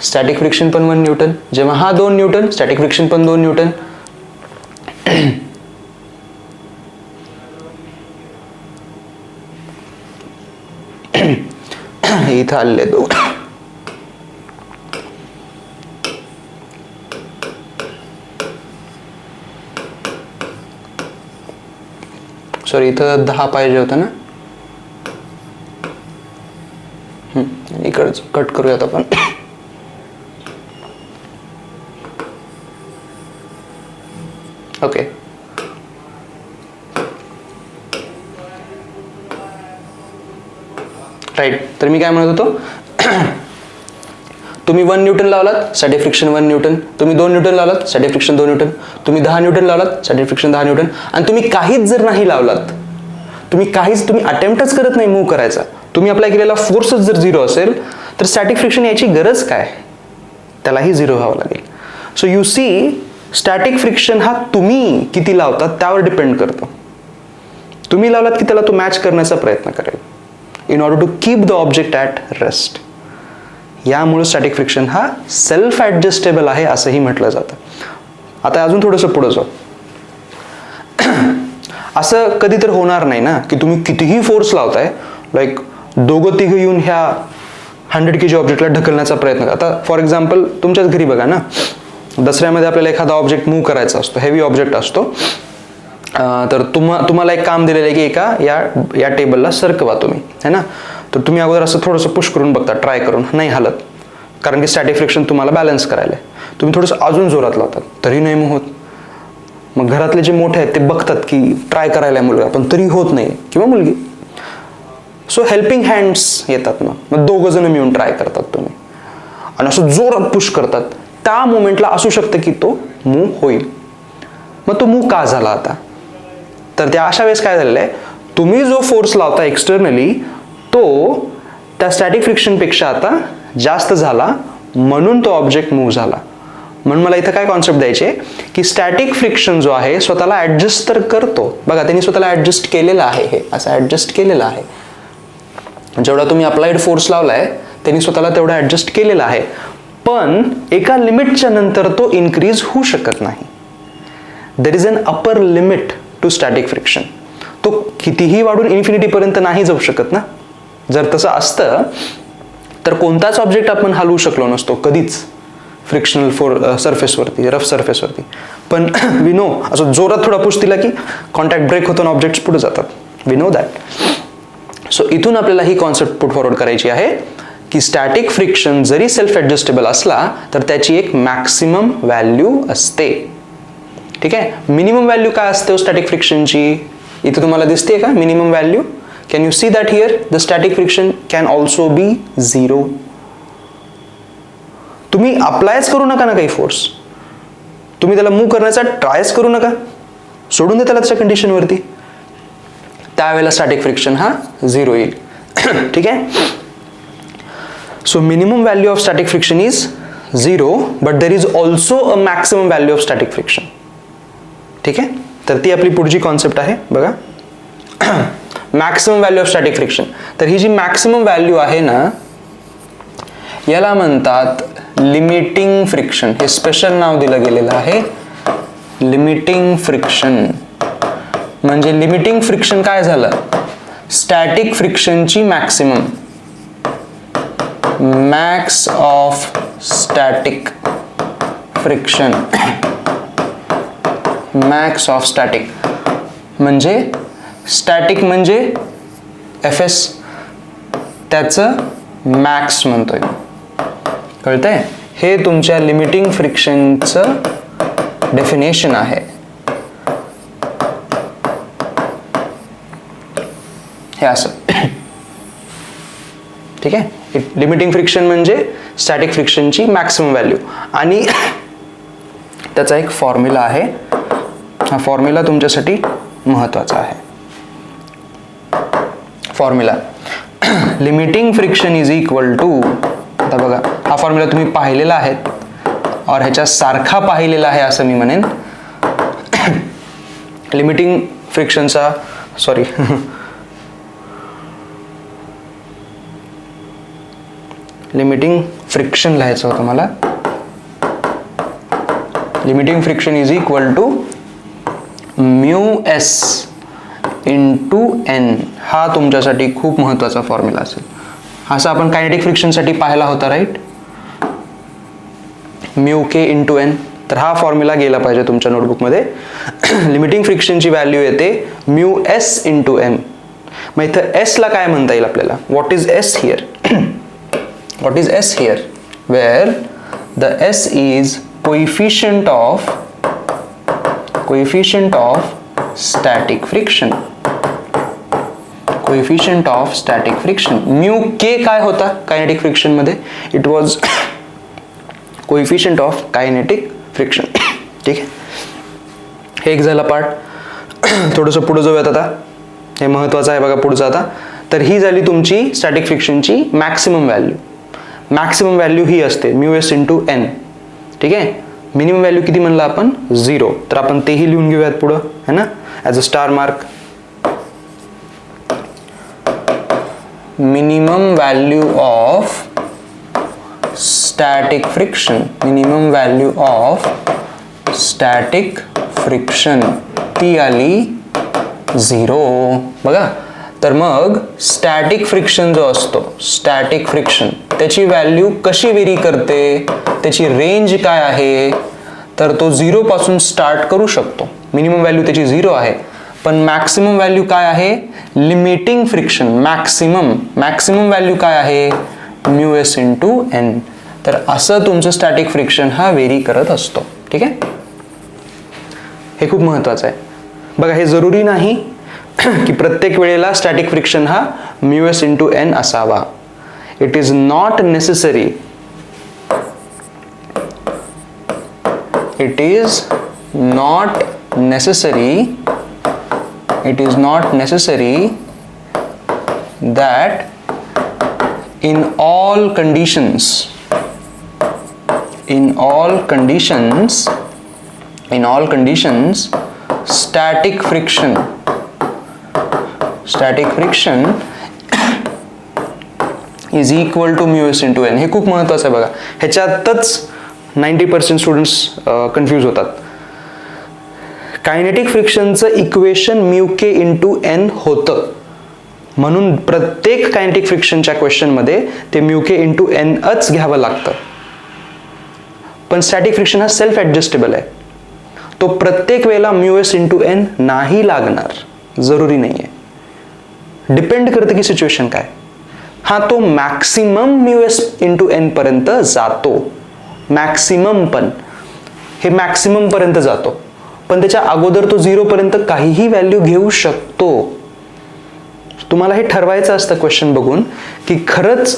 स्टॅटिक फ्रिक्शन पण 1 न्यूटन. जेव्हा हा 2 न्यूटन, स्टॅटिक फ्रिक्शन पण 2 न्यूटन. इथं आलेले दोघ. सॉरी, इथं 10 पाहिजे होतं ना. इकडच कट करूयात आपण. Okay, right. तर मी काय म्हणत होतो, तुम्ही 1 न्यूटन लावलात, स्टॅटिक फ्रिक्शन 1 न्यूटन. तुम्ही 2 न्यूटन लावलात, स्टॅटिक फ्रिक्शन 2 न्यूटन. तुम्ही 10 न्यूटन लावलात, स्टॅटिक फ्रिक्शन 10 न्यूटन. आणि तुम्ही काहीच जर नाही लावलात, तुम्ही अटेम्प्टच करत नाही मूव्ह करायचा, तुम्ही अप्लाय केलेला फोर्सच जर 0 असेल, तर स्टॅटिक फ्रिक्शन याची गरज काय, त्यालाही 0 व्हावं लागेल. So you see, static friction हा तुम्ही किती लावतात त्यावर डिपेंड करतो. तुम्ही लावलात की त्याला तो मॅच करण्याचा प्रयत्न करेल in order to keep the object at rest. यामुळे स्टॅटिक फ्रिक्शन हा सेल्फ ॲडजस्टेबल आहे असंही म्हटलं जातं. आता अजून थोडंसं पुढं जाऊ. असं कधी तर होणार नाही ना की तुम्ही कितीही फोर्स लावताय, लाईक दोघं तिघं येऊन ह्या 100 kg ऑब्जेक्टला ढकलण्याचा प्रयत्न करा. आता फॉर एक्झाम्पल तुमच्याच घरी बघा ना, दसऱ्यामध्ये आपल्याला एखादा ऑब्जेक्ट मूव्ह करायचा असतो, हेवी ऑब्जेक्ट असतो. तर तुम्हाला एक काम दिलेलं आहे की एका या टेबलला सरकवा तुम्ही, है ना. तर तुम्ही अगोदर असं थोडंसं पुश करून बघता, ट्राय करून, नाही हालत, कारण की स्टॅटिक फ्रिक्शन तुम्हाला बॅलन्स करायला आहे. तुम्ही थोडंसं अजून जोरात लावतात, तरी नाही मूव्ह होत. मग घरातले जे मोठे आहेत ते बघतात की ट्राय करायला मुलगा, पण तरी होत नाही, किंवा मुलगी. सो हेल्पिंग हँड्स येतात. मग दोघं जण मिळून ट्राय करतात तुम्ही, आणि असं जोरात पुश करतात. त्या मोमेंटला असू शकतं की तो मूव्ह होईल. मग तो मूव्ह का झाला आता, तर त्या अशा वेळेस काय झालेलं आहे, तुम्ही जो फोर्स लावता एक्सटर्नली तो त्या स्टॅटिक फ्रिक्शनपेक्षा आता जास्त झाला, म्हणून तो ऑब्जेक्ट मूव्ह झाला. म्हणून मला इथं काय कॉन्सेप्ट द्यायचे की स्टॅटिक फ्रिक्शन जो आहे स्वतःला ॲडजस्ट तर करतो. बघा, त्यांनी स्वतःला ॲडजस्ट केलेलं आहे, हे असं ॲडजस्ट केलेलं आहे. जेवढा तुम्ही अप्लाइड फोर्स लावलाय त्यांनी स्वतःला तेवढा ॲडजस्ट केलेला आहे, पण एका लिमिटच्या नंतर तो इन्क्रीज होऊ शकत नाही. There is an upper limit to static friction. तो कितीही वाढून इन्फिनिटीपर्यंत नाही जाऊ शकत ना. जर तसं असतं तर कोणताच ऑब्जेक्ट आपण हलवू शकलो नसतो कधीच फ्रिक्शनल सरफेसवरती, रफ सरफेसवरती. पण वी नो, असं जोरात थोडा पुश दिला की कॉन्टॅक्ट ब्रेक होतो आणि ऑब्जेक्ट्स पुढे जातात. We know that. सो इथून आपल्याला ही कॉन्सेप्ट पुट फॉरवर्ड करायची आहे की स्टॅटिक फ्रिक्शन जरी सेल्फ ॲडजस्टेबल असला तर त्याची एक मॅक्सिमम व्हॅल्यू असते. ठीक आहे. मिनिमम व्हॅल्यू काय असते स्टॅटिक फ्रिक्शनची, इथे तुम्हाला दिसते का minimum value? Can you see that here? The static friction can also be 0. तुम्ही अप्लायच करू नका ना काही फोर्स, तुम्ही त्याला मूव्ह करण्याचा ट्रायच करू नका, सोडून दे त्याला त्याच्या कंडिशनवरती, त्यावेळेला स्टॅटिक फ्रिक्शन हा 0 येईल. ठीक आहे. So minimum value of static friction is 0, but there is also a maximum value of static friction. ठीक आहे. तर ती आपली पुढची कॉन्सेप्ट आहे. बघा, maximum value of static friction. तर ही जी मॅक्सिमम व्हॅल्यू आहे ना, याला म्हणतात लिमिटिंग फ्रिक्शन. हे स्पेशल नाव दिलं गेलेलं आहे, लिमिटिंग फ्रिक्शन. म्हणजे लिमिटिंग फ्रिक्शन काय झालं, स्टॅटिक फ्रिक्शनची maximum, max of static friction, max of static. म्हणजे स्टॅटिक म्हणजे Fs, त्याचं मॅक्स म्हणतोय. कळतंय? हे तुमच्या लिमिटिंग फ्रिक्शनचं डेफिनेशन आहे. हे असं. ठीक आहे. लिमिटिंग फ्रिक्शन म्हणजे स्टॅटिक फ्रिक्शनची मॅक्सिमम व्हॅल्यू. आणि त्याचा एक फॉर्म्युला आहे, हा फॉर्म्युला तुमच्यासाठी महत्त्वाचा आहे. Formula limiting friction is equal to, आता बघा हा फॉर्म्युला तुम्ही पाहिलेला आहे और ह्याच्या सारखा पाहिलेला आहे असं मी म्हणेन. लिमिटिंग फ्रिक्शनचा सॉरी लिमिटिंग फ्रिक्शन लिहायचं होतं मला. Limiting friction is equal to mu S into N. हा तुमच्यासाठी खूप महत्त्वाचा फॉर्म्युला असेल. असं आपण कायनेटिक फ्रिक्शनसाठी पाहिला होता राईट, म्यू के इंटू एन. तर हा फॉर्म्युला गेला पाहिजे तुमच्या नोटबुकमध्ये. लिमिटिंग फ्रिक्शनची व्हॅल्यू येते म्यू एस इंटू एन. मग इथं एसला काय म्हणता येईल आपल्याला, what is s here? What is s here? Where the s is coefficient of static friction. Coefficient of static friction. Mu k काय होता कायनेटिक फ्रिक्शन मध्ये? It was coefficient of kinetic friction. ठीक आहे, हे एक झाला पार्ट. थोडंसं पुढे जाऊयात आता, हे महत्त्वाचं आहे बघा पुढचं आता. तर ही झाली तुमची स्टॅटिक फ्रिक्शनची मॅक्सिमम व्हॅल्यू. मॅक्सिमम व्हॅल्यू ही असते म्यू एस इंटू एन. ठीक आहे, मिनिमम व्हॅल्यू किती म्हणलं आपण? 0. तर आपण तेही लिहून घेऊयात पुढं है ना, as a star mark. Minimum value of static friction. Minimum value of static friction ती आली 0. बघा, तर मग स्टॅटिक फ्रिक्शन जो असतो, स्टॅटिक फ्रिक्शन त्याची व्हॅल्यू कशी वेरी करते, त्याची रेंज काय आहे? तर तो 0 पासून स्टार्ट करू शकतो. मिनिमम व्हॅल्यू त्याची 0 आहे, पण मॅक्सिमम व्हॅल्यू काय आहे? लिमिटिंग फ्रिक्शन मॅक्सिमम व्हॅल्यू काय आहे? Mu S into N. तर असं तुमचं स्टॅटिक फ्रिक्शन हा वेरी करत असतो. ठीक आहे, हे खूप महत्त्वाचं आहे बघा. हे जरुरी नाही की प्रत्येक वेळेला स्टॅटिक फ्रिक्शन हा म्यू एस इंटू एन असावा. It is not necessary. It is not necessary that in all conditions static friction is equal to mu s into n. हे खूप महत्त्वाचं आहे बघा. ह्याच्यातच 90% स्टुडंट्स कन्फ्यूज होतात. कायनेटिक फ्रिक्शनचं इक्वेशन म्यू के into N होतं, म्हणून प्रत्येक कायनेटिक फ्रिक्शनच्या क्वेश्चनमध्ये ते म्यू के इंटू एनच घ्यावं लागतं. पण स्टॅटिक फ्रिक्शन हा सेल्फ ॲडजस्टेबल आहे, तो प्रत्येक वेळेला म्यू एस इंटू एन नाही लागणार, जरुरी नाही आहे. डिपेंड करतं की सिच्युएशन काय. हा तो maximum mu S into N पर्यंत जातो. मॅक्सिमम, पण हे मॅक्सिमम पर्यंत जातो, पण त्याच्या अगोदर तो 0 पर्यंत काहीही व्हॅल्यू घेऊ शकतो. तुम्हाला हे ठरवायचं असतं क्वेश्चन बघून की खरंच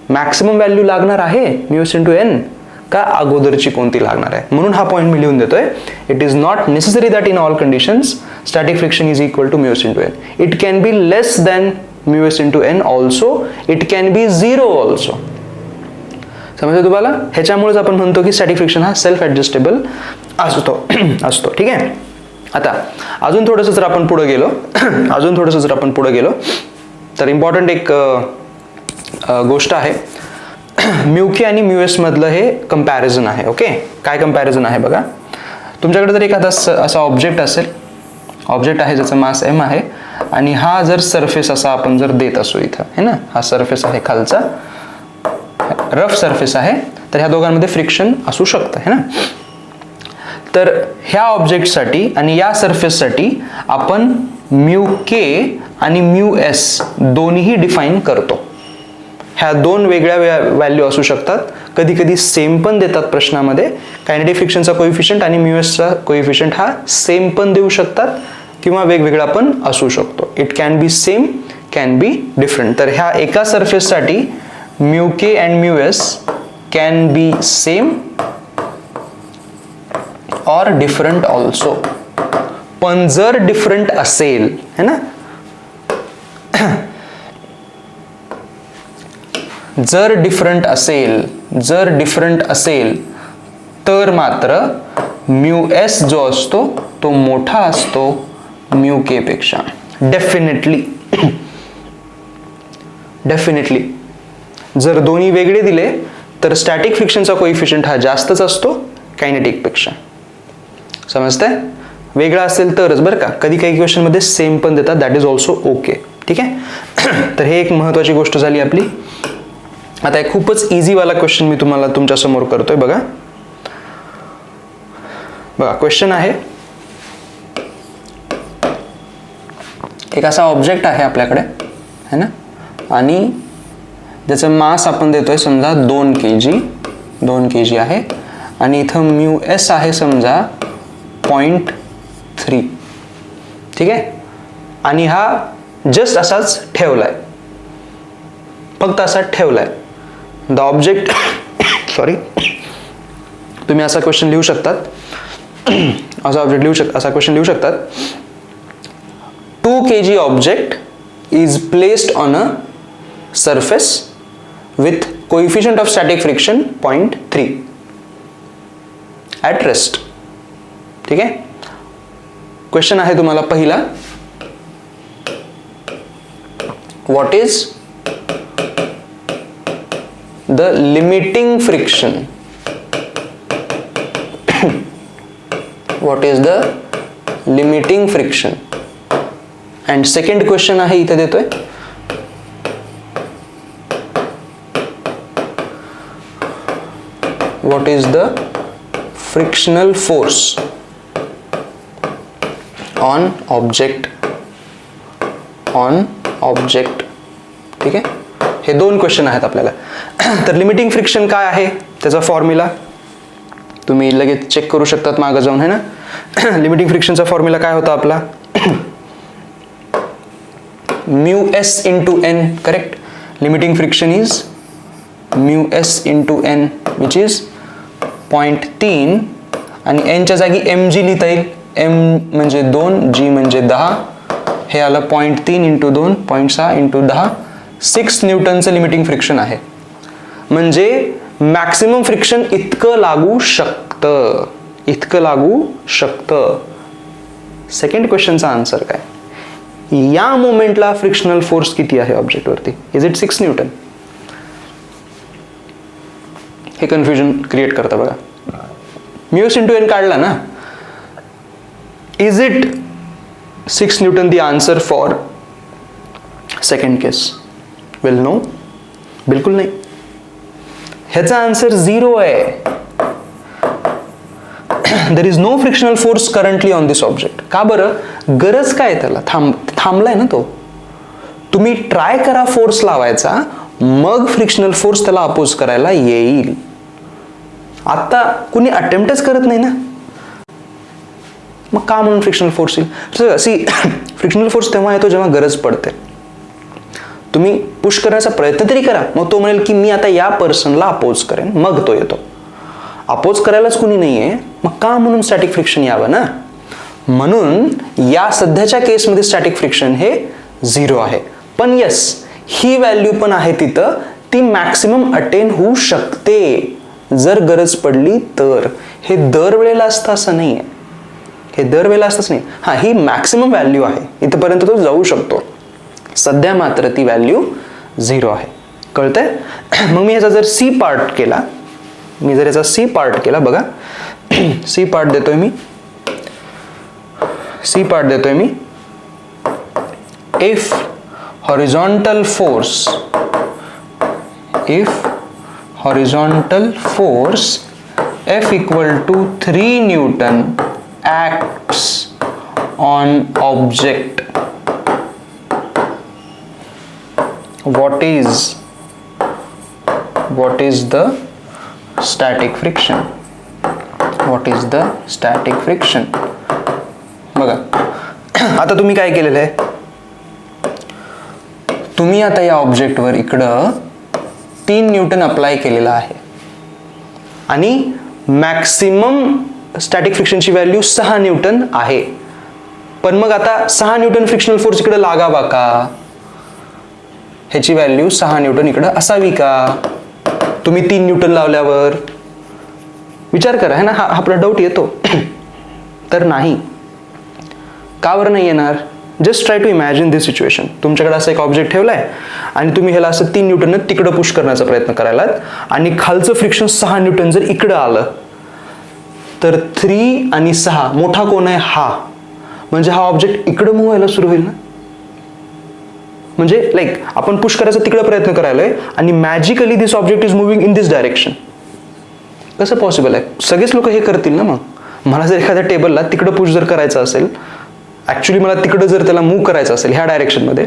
मॅक्सिमम व्हॅल्यू लागणार आहे म्यू एस इंटू एन का अगोदरची कोणती लागणार आहे. म्हणून हा पॉईंट मी लिहून देतोय. It is not necessary that in all conditions static friction is equal to mu S into N. It can be less than mu S into N also. It can be 0 also. समजलं तुम्हाला? ह्याच्यामुळेच आपण म्हणतो की static friction हा self adjustable असतो. ठीक आहे, आता अजून थोडंसं जर आपण पुढे गेलो तर इम्पॉर्टंट एक गोष्ट आहे. म्यू के आणि म्यू एस मधलं हे कंपॅरिझन आहे. ओके, काय कंपॅरिझन आहे बघा. तुमच्याकडे जर एखादा असा ऑब्जेक्ट असेल, ऑब्जेक्ट आहे ज्याचं मास m आहे, आणि हा जर सरफेस असा आपण जर देत असू इथं है ना, हा सरफेस आहे खालचा, रफ सरफेस आहे, तर ह्या दोघांमध्ये फ्रिक्शन असू शकतं है ना. तर ह्या ऑब्जेक्टसाठी आणि या सरफेससाठी आपण म्यू के आणि म्यू एस दोन्हीही डिफाईन करतो. ह्या दोन वेगळ्या व्हॅल्यू असू शकतात. कधी कधी सेम पण देतात प्रश्नामध्ये. कायनेटिक फ्रिक्शनचा कोइफिशियंट आणि म्यू एसचा कोइफिशियंट हा सेम पण देऊ शकतात किंवा वेगवेगळा पण असू शकतो. It can be same, can be different. तर ह्या एका सरफेससाठी mu k and mu s can be same और डिफरंट ऑल्सो. पण जर डिफरंट असेल है ना, जर डिफरंट असेल तर मात्र म्यू एस जो असतो तो मोठा असतो म्यू के पेक्षा. डेफिनेटली जर दोन्ही वेगळे दिले तर स्टॅटिक फ्रिक्शनचा कोइफिशियंट हा जास्तच असतो कायनेटिक पेक्षा. समजतंय? वेगळा असेल तरच बरं का, कधी काही क्वेश्चन मध्ये सेम पण देतात, दॅट इज ऑल्सो ओके. ठीक आहे. तर हे एक महत्वाची गोष्ट झाली आपली. आता एक खूपच इझी वाला क्वेश्चन मी तुम्हाला तुमच्या समोर करतोय. बघा क्वेश्चन आहे, एक असा ऑब्जेक्ट आहे आपल्याकडे है ना, आणि ज्याचं मास आपण देतोय समजा 2 kg आहे, आणि इथं म्यू एस आहे समजा 0.3. ठीक आहे. आणि हा जस्ट असाच ठेवलाय, फक्त असाच ठेवलाय. द ऑब्जेक्ट सॉरी, तुम्ही असा क्वेश्चन लिहू शकतात, असा क्वेश्चन लिहू शकतात. 2 kg object is placed on a surface with coefficient of static friction 0.3 at rest. ठीक आहे. क्वेश्चन आहे तुम्हाला पहिला, what is the limiting friction? What is the limiting friction? And second question आहे इथे देतोय, what is the frictional force on object. ठीक आहे. हे 2 क्वेश्चन आहेत आपल्याला. तर लिमिटिंग फ्रिक्शन काय आहे त्याचा फॉर्म्युला तुम्ही लगेच चेक करू शकतात मागे जाऊन, है ना. लिमिटिंग फ्रिक्शनचा फॉर्म्युला काय होता आपला? Mu S into N. Correct. Limiting friction is mu S into N which is 0.3, आणि एनच्या जागी एम जी लिहिता येईल. एम म्हणजे 2, जी म्हणजे 10, हे आलं 0.3 इंटू 2, 0.6 इंटू 10, 6 न्यूटनचं लिमिटिंग फ्रिक्शन आहे. म्हणजे मॅक्सिमम फ्रिक्शन इतकं लागू शकतं. सेकंड क्वेश्चनचा आन्सर काय? या मोमेंटला फ्रिक्शनल फोर्स किती आहे ऑब्जेक्टवरती? Is it 6 newton? हे कन्फ्युजन क्रिएट करतं बघा. म्यू एस इंटू एन काढला ना, is it 6 newton the answer for second case? Well no, बिलकुल नाही. ह्याचा आन्सर 0 आहे. There is no frictional force currently on this object. का बरं? गरज काय त्याला? थांबलाय ना तो. तुम्ही ट्राय करा फोर्स लावायचा, मग फ्रिक्शनल फोर्स त्याला अपोज करायला येईल. आता कुणी अटेम्प्टच करत नाही ना, मग का म्हणून फ्रिक्शनल फोर्स येईल? सी, फ्रिक्शनल फोर्स तेव्हा येतो जेव्हा गरज पडते. तुम्ही पुश करण्याचा प्रयत्न तरी करा, मग तो म्हणेल की मी आता या पर्सनला अपोज करेन, मग तो येतो. अपोज करायलाच कुणी नाहीये, मग का म्हणून स्टॅटिक फ्रिक्शन यावं ना. म्हणून या सध्याच्या केसमध्ये स्टॅटिक फ्रिक्शन हे 0 आहे. पण येस, ही व्हॅल्यू पण आहे तिथं, ती मॅक्सिमम अटेन होऊ शकते जर गरज पडली तर. हे दरवेळेला असतं असं नाहीये, हा, ही मॅक्सिमम व्हॅल्यू आहे, इथपर्यंत तो जाऊ शकतो. सध्या मात्र ती व्हॅल्यू 0 आहे. कळतंय? मग मी ह्याचा जर सी पार्ट केला, बघा सी पार्ट देतोय मी. If horizontal force F equal to 3 Newton acts on object, what is the static friction? बघा, आता तुम्ही काय केलेलं आहे? तुम्ही आता या ऑब्जेक्टवर इकडं 3 न्यूटन अप्लाय केलेला आहे, आणि मॅक्सिमम स्टॅटिक फ्रिक्शनची व्हॅल्यू 6 न्यूटन आहे. पण मग आता 6 न्यूटन फ्रिक्शनल फोर्स इकडे लागावा का? ह्याची व्हॅल्यू 6 न्यूटन इकडं असावी का? तुम्ही 3 न्यूटन लावल्यावर विचार करा, है ना, हा आपला डाऊट येतो. तर नाही. का बरं नाही येणार? Just try to imagine this situation. तुमच्याकडे असं एक ऑब्जेक्ट ठेवलाय आणि तुम्ही ह्याला असं 3 न्यूटन तिकडं पुश करण्याचा प्रयत्न करायलात आणि खालचं फ्रिक्शन 6 न्यूटन जर इकडं आलं तर 3 आणि 6 मोठा कोण आहे? हा. म्हणजे हा ऑब्जेक्ट इकडं मूव्ह व्हायला सुरू होईल ना. म्हणजे लाईक आपण पुश करायचा तिकडे प्रयत्न करायलोय आणि magically this object is moving in this direction. कसं पॉसिबल आहे? सगळेच लोक हे करतील ना. मग मला जर एखाद्या टेबलला तिकडं पुश जर करायचं असेल, ॲक्च्युली मला तिकडं जर त्याला मूव्ह करायचं असेल ह्या डायरेक्शनमध्ये,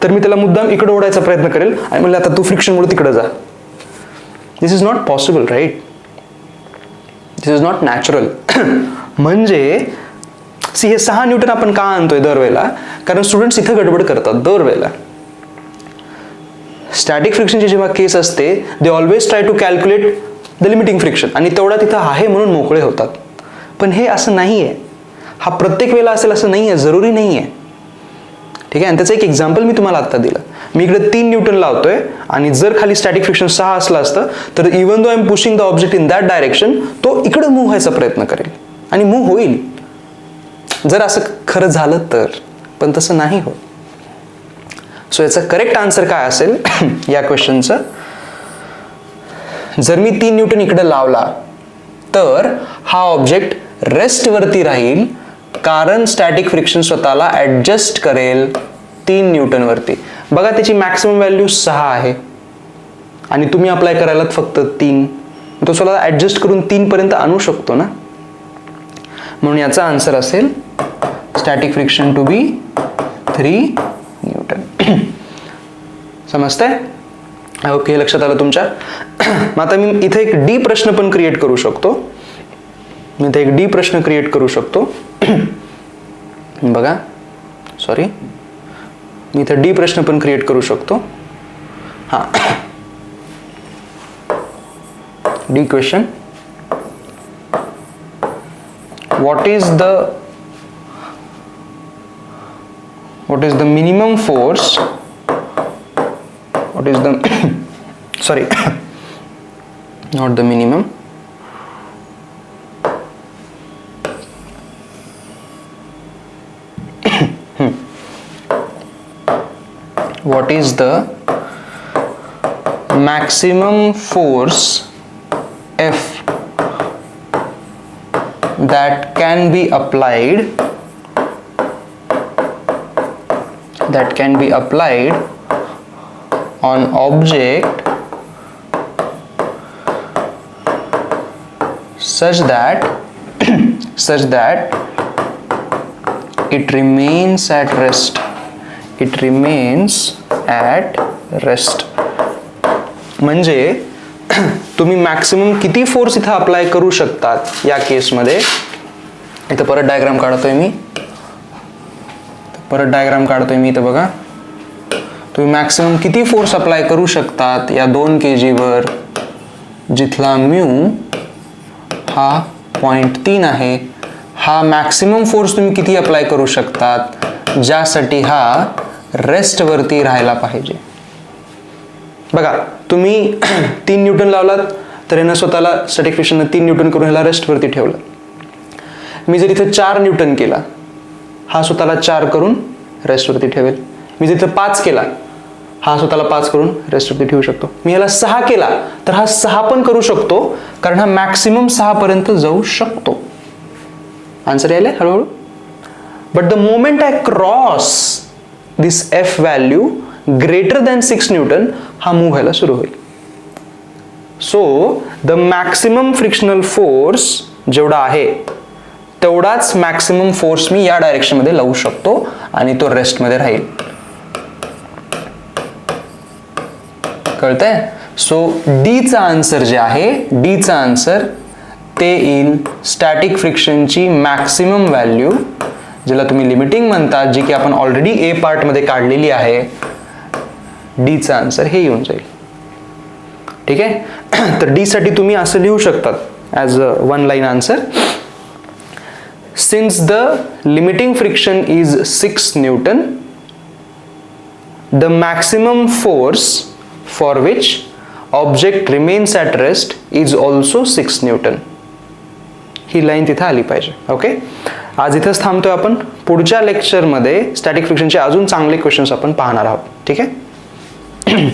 तर मी त्याला मुद्दाम इकडं ओढायचा प्रयत्न करेल आणि म्हणलं आता तू फ्रिक्शनमुळे तिकडं जा. This is not possible, right? This is not natural. म्हणजे हे 6 न्यूटन आपण का आणतोय दरवेळेला? कारण स्टुडंट्स इथं गडबड करतात दरवेळेला. स्टॅटिक फ्रिक्शनची जेव्हा केस असते, they always try to calculate the limiting friction आणि तेवढा तिथं आहे म्हणून मोकळे होतात. पण हे असं नाही आहे. हा प्रत्येक वेळेला असेल असं नाही आहे, जरुरी नाही आहे. ठीक आहे. आणि त्याचं एक एक्झाम्पल मी तुम्हाला आत्ता दिलं. मी इकडे 3 न्यूटन लावतोय आणि जर खाली स्टॅटिक फ्रिक्शन 6 असलं असतं तर even though I am pushing the object in that direction, तो इकडे मूव्ह व्हायचा प्रयत्न करेल आणि मूव्ह होईल जर असं खरं झालं तर. पण तसं नाही होत. सो याचा करेक्ट आन्सर काय असेल या क्वेश्चनचं? जर मी 3 न्यूटन इकडे लावला तर हा ऑब्जेक्ट रेस्टवरती राहील कारण स्टॅटिक फ्रिक्शन स्वतःला ॲडजस्ट करेल 3 न्यूटनवरती. बघा त्याची मॅक्सिमम व्हॅल्यू 6 आहे आणि तुम्ही अप्लाय करायला फक्त 3. तो स्वतःला ॲडजस्ट करून 3 पर्यंत आणू शकतो ना. म्हणून याचा आन्सर असेल static friction to be 3 newton. समजतंय? ओके, लक्षात आलं तुमच्या? मग आता मी इथे एक डी प्रश्न पण क्रिएट करू शकतो. बघा, सॉरी, मी इथे डी प्रश्न पण क्रिएट करू शकतो. हां, D question. what is the minimum force, what is the sorry not the minimum, what is the maximum force F that can be applied on object such that it remains at rest. म्हणजे तुम्ही maximum किती force इथं apply करू शकतात या केसमध्ये. इथं परत डायग्राम काढतोय मी इथं बघा. तुम्ही मॅक्सिमम किती फोर्स अप्लाय करू शकतात या 2 kg वर, जिथला म्यू हा 0.3 आहे. हा मॅक्सिमम फोर्स तुम्ही किती अप्लाय करू शकतात ज्यासाठी हा रेस्ट वरती राहायला पाहिजे. बघा, तुम्ही 3 न्यूटन लावलात तर यानं स्वतःला स्टॅटिक फ्रिक्शननं 3 न्यूटन करून ह्याला रेस्टवरती ठेवलं. मी जर इथं 4 न्यूटन केला, हा स्वतःला 4 करून रेस्टवरती ठेवेल. मी जर इथं 5 केला, हा स्वतःला 5 करून रेस्टवरती ठेवू शकतो. मी ह्याला 6 केला तर हा 6 पण करू शकतो कारण हा मॅक्सिमम 6 पर्यंत जाऊ शकतो. आन्सर यायला हळूहळू. But the moment I cross this F value greater than 6 Newton, हा मूव्ह व्हायला सुरू होईल. So the maximum frictional force जेवढा आहे तेवढाच मॅक्सिमम फोर्स मी या डायरेक्शन मध्ये लावू शकतो आणि तो रेस्ट मध्ये राहील. कळतंय? सो डीचा आन्सर जे आहे, डीचा आन्सर ते येईल स्टॅटिक फ्रिक्शनची मॅक्सिमम व्हॅल्यू, ज्याला तुम्ही लिमिटिंग म्हणता, जी की आपण ऑलरेडी ए पार्ट मध्ये काढलेली आहे. डीचा आन्सर हे येऊन जाईल. ठीक आहे. तर डी साठी तुम्ही असं लिहू शकतात as a 1 line answer. Since the limiting friction is 6 newton the maximum force for which object remains at rest is also 6 Newton. He line तिथे आली पाहिजे. ओके, आज इथंच थांबतोय आपण. पुढच्या लेक्चरमध्ये स्टॅटिक फ्रिक्शनचे अजून चांगले क्वेश्चन्स आपण पाहणार आहोत. ठीक आहे.